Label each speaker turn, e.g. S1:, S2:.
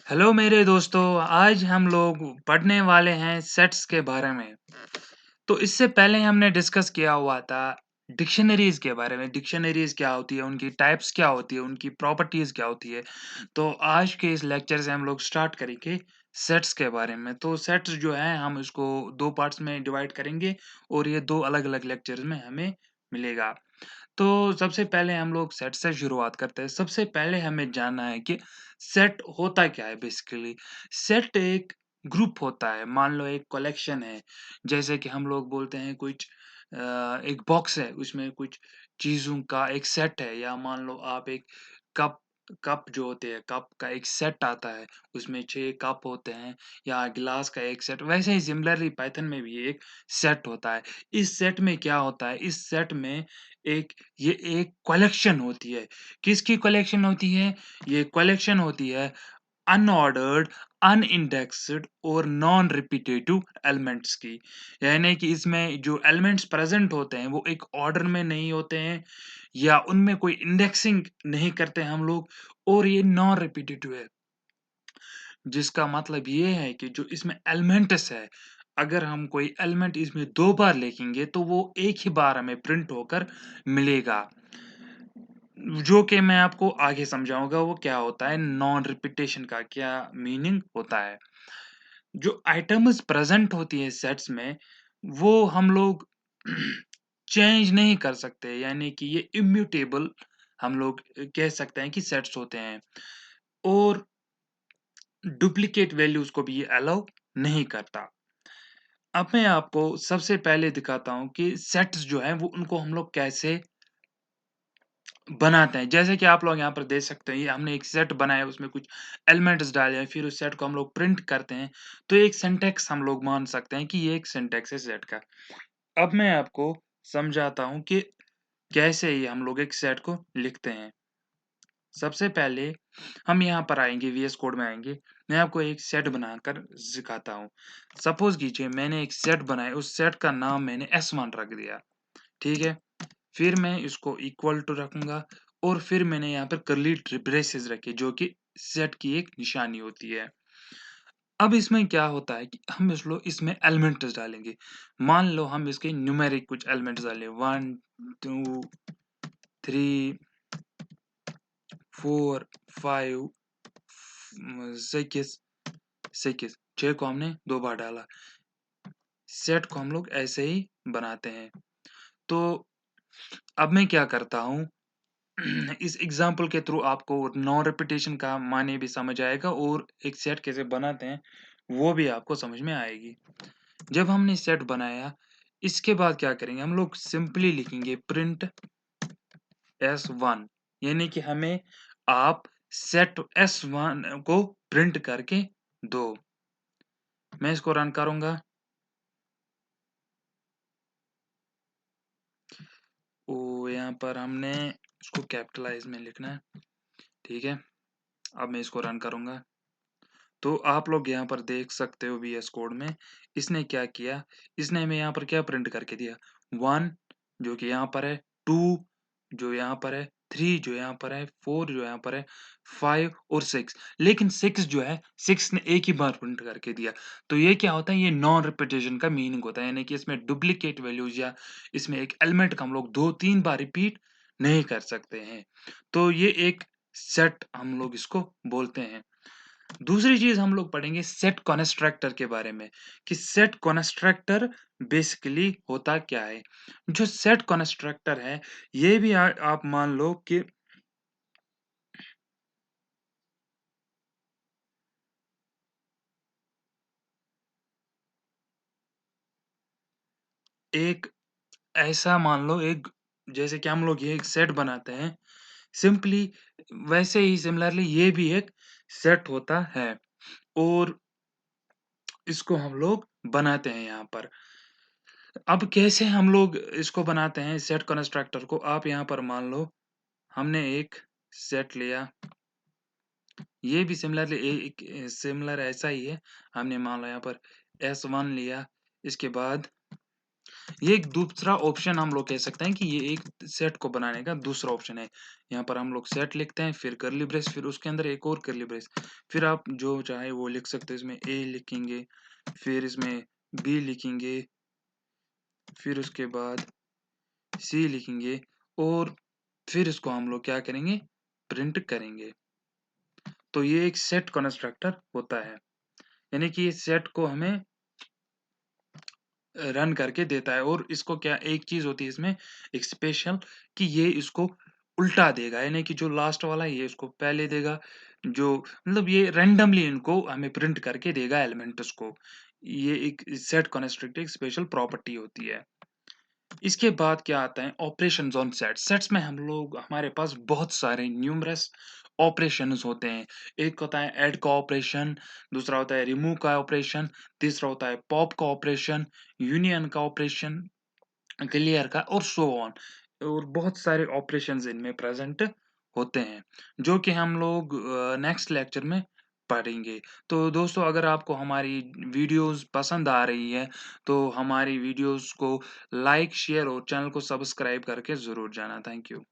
S1: Hello मेरे दोस्तों, आज हम लोग पढ़ने वाले हैं सेट्स के बारे में। तो इससे पहले हमने डिस्कस किया हुआ था डिक्शनरीज़ के बारे में, डिक्शनरीज़ क्या होती है, उनकी टाइप्स क्या होती है, उनकी प्रॉपर्टीज़ क्या होती है। तो आज के इस लेक्चर से हम लोग स्टार्ट करेंगे सेट्स के बारे में। तो सेट्स जो है हम इसको 2 पार्ट्स में डिवाइड करेंगे और ये 2 अलग-अलग लेक्चर्स में हमें मिलेगा। तो सबसे पहले हम लोग सेट से शुरुआत करते हैं। सबसे पहले हमें जानना है कि सेट होता क्या है बेसिकली? सेट एक ग्रुप होता है। मान लो एक कलेक्शन है, जैसे कि हम लोग बोलते हैं कुछ एक बॉक्स है, उसमें कुछ चीज़ों का एक सेट है या मान लो आप एक कप कप जो होते हैं, कप का एक सेट आता है, उसमें 6 कप होते हैं या गिलास का एक सेट। वैसे ही सिमिलरली पाइथन में भी एक सेट होता है। इस सेट में क्या होता है, इस सेट में एक ये एक कलेक्शन होती है। किसकी कलेक्शन होती है? ये कलेक्शन होती है अनऑर्डर्ड, अनइंडेक्स्ड और नॉन रिपिटेटिव एलिमेंट्स की। यानी कि इसमें जो एलिमेंट्स प्रेज़ेंट होते हैं, वो एक ऑर्डर में नहीं होते हैं या उनमें कोई इंडेक्सिंग नहीं करते हम लोग और ये नॉन रिपिटेटिव है। जिसका मतलब ये है कि जो इसमें एलिमेंट्स है, अगर हम कोई एलिमेंट इसमें 2 बार लिखेंगे, तो वो एक ही बार हमें प्रिंट होकर मिलेगा। जो कि मैं आपको आगे समझाऊँगा वो क्या होता है, नॉन रिपिटेशन का क्या मीनिंग होता है। जो आइटम्स प्रेज़ेंट होती है सेट्स में, वो हम लोग चेंज नहीं कर सकते, यानी कि ये इम्यूटेबल हम लोग कह सकते हैं कि सेट्स होते हैं और डुप्लीकेट वैल्यूज़ को भी ये अलाउ नहीं करता। अब मैं आपको सबसे पहले दिखाता हूँ कि सेट्स जो हैं वो उनको हम लोग कैसे बनाते हैं। जैसे कि आप लोग यहाँ पर देख सकते हैं, ये हमने एक सेट बनाया, उसमें कुछ एलिमेंट्स डाले हैं, फिर उस सेट को हम लोग प्रिंट करते हैं। तो एक सिंटैक्स हम लोग मान सकते हैं कि ये एक सिंटैक्स है सेट का। अब मैं आपको समझाता हूँ कि कैसे ये हम लोग एक सेट को लिखते हैं। सबसे पहले हम यहाँ पर आएँगे, वीएस कोड में आएँगे। मैं आपको एक सेट बनाकर सिखाता हूँ। सपोज़ कीजिए मैंने एक सेट बनाया, उस सेट का नाम मैंने S1 रख दिया, ठीक है? फिर मैं इसको इक्वल टू रखूँगा और फिर मैंने यहाँ पर कर्ली ब्रेसेस रखे जो कि सेट की एक निशानी होती है। अब इसमें क्या होता है कि हम इसमें एलिमेंट्स डालेंगे। मान लो हम इसके न्यूमेरिक कुछ एलिमेंट्स डालें 1, 2, 3, 4, 5, 6 6 6 को हमने 2 बार डाला। सेट को हम लोग ऐसे ही बनाते हैं। तो अब मैं क्या करता हूँ इस एग्जाम्पल के थ्रू आपको नॉन रेपिटेशन का माने भी समझ आएगा और एक सेट कैसे बनाते हैं वो भी आपको समझ में आएगी। जब हमने सेट बनाया, इसके बाद क्या करेंगे, हम लोग सिंपली लिखेंगे प्रिंट S1, यानी कि हमें आप सेट S1 को प्रिंट करके दो। मैं इसको रन करूंगा। ओ यहाँ पर हमने इसको कैपिटलाइज में लिखना है, ठीक है। अब मैं इसको रन करूंगा तो आप लोग यहाँ पर देख सकते हो वीएस कोड में इसने क्या किया, इसने हमें यहाँ पर क्या प्रिंट करके दिया, 1 जो कि यहाँ पर है, 2 जो यहाँ पर है, 3 जो यहाँ पर है, 4 जो यहाँ पर है, 5 और 6। लेकिन 6 जो है, 6 ने एक ही बार प्रिंट करके दिया। तो ये क्या होता है, ये नॉन रिपीटेशन का मीनिंग होता है, यानी कि इसमें डुप्लीकेट वैल्यूज या इसमें एक एलिमेंट का हम लोग 2-3 बार रिपीट नहीं कर सकते हैं। तो ये एक सेट हम लोग इसको बोलते हैं। दूसरी चीज़ हम लोग पढ़ेंगे सेट कॉन्स्ट्रक्टर के बारे में कि सेट कॉन्स्ट्रक्टर बेसिकली होता क्या है। जो सेट कॉन्स्ट्रक्टर है, ये भी आप मान लो कि एक ऐसा मान लो, एक जैसे कि हम लोग ये एक सेट बनाते हैं, सिंपली वैसे ही सिमिलरली ये भी एक सेट होता है और इसको हम लोग बनाते हैं यहाँ पर। अब कैसे हम लोग इसको बनाते हैं सेट कंस्ट्रक्टर को, आप यहाँ पर मान लो हमने एक सेट लिया, ये भी सिमिलरली एक सिमिलर ऐसा ही है। हमने मान लो यहाँ पर S1 लिया, इसके बाद ये एक दूसरा ऑप्शन हम लोग कह सकते हैं कि ये एक सेट को बनाने का दूसरा ऑप्शन है। यहाँ पर हम लोग सेट लिखते हैं, फिर कर्ली ब्रेस, फिर उसके अंदर एक और कर्ली ब्रेस, फिर आप जो चाहे वो लिख सकते हैं। इसमें ए लिखेंगे, फिर इसमें बी लिखेंगे, फिर उसके बाद सी लिखेंगे और फिर इसको हम लोग क्या करेंगे, प्रिंट करेंगे। तो ये एक सेट कंस्ट्रक्टर होता है, यानी कि इस सेट को हमें रन करके देता है। और इसको क्या एक चीज़ होती है इसमें एक स्पेशल, कि ये इसको उल्टा देगा, यानी कि जो लास्ट वाला है ये इसको पहले देगा, जो मतलब ये रैंडमली इनको हमें प्रिंट करके देगा एलिमेंट्स को। ये एक सेट कंस्ट्रक्ट एक स्पेशल प्रॉपर्टी होती है। इसके बाद क्या आता है, ऑपरेशंस ऑन सेट्स। सेट्स में हमारे पास बहुत सारे न्यूमरस ऑपरेशंस होते हैं। एक होता है ऐड का ऑपरेशन, दूसरा होता है रिमूव का ऑपरेशन, तीसरा होता है पॉप का ऑपरेशन, यूनियन का ऑपरेशन, क्लियर का, और सो ऑन। और बहुत सारे ऑपरेशंस इनमें प्रेजेंट होते हैं, जो कि हम लोग नेक्स्ट लेक्चर में पढ़ेंगे। तो दोस्तों, अगर आपको हमारी वीडियोस पसंद आ रही है तो हमारी वीडियोस को लाइक, शेयर और चैनल को सब्सक्राइब करके ज़रूर जाना। Thank you.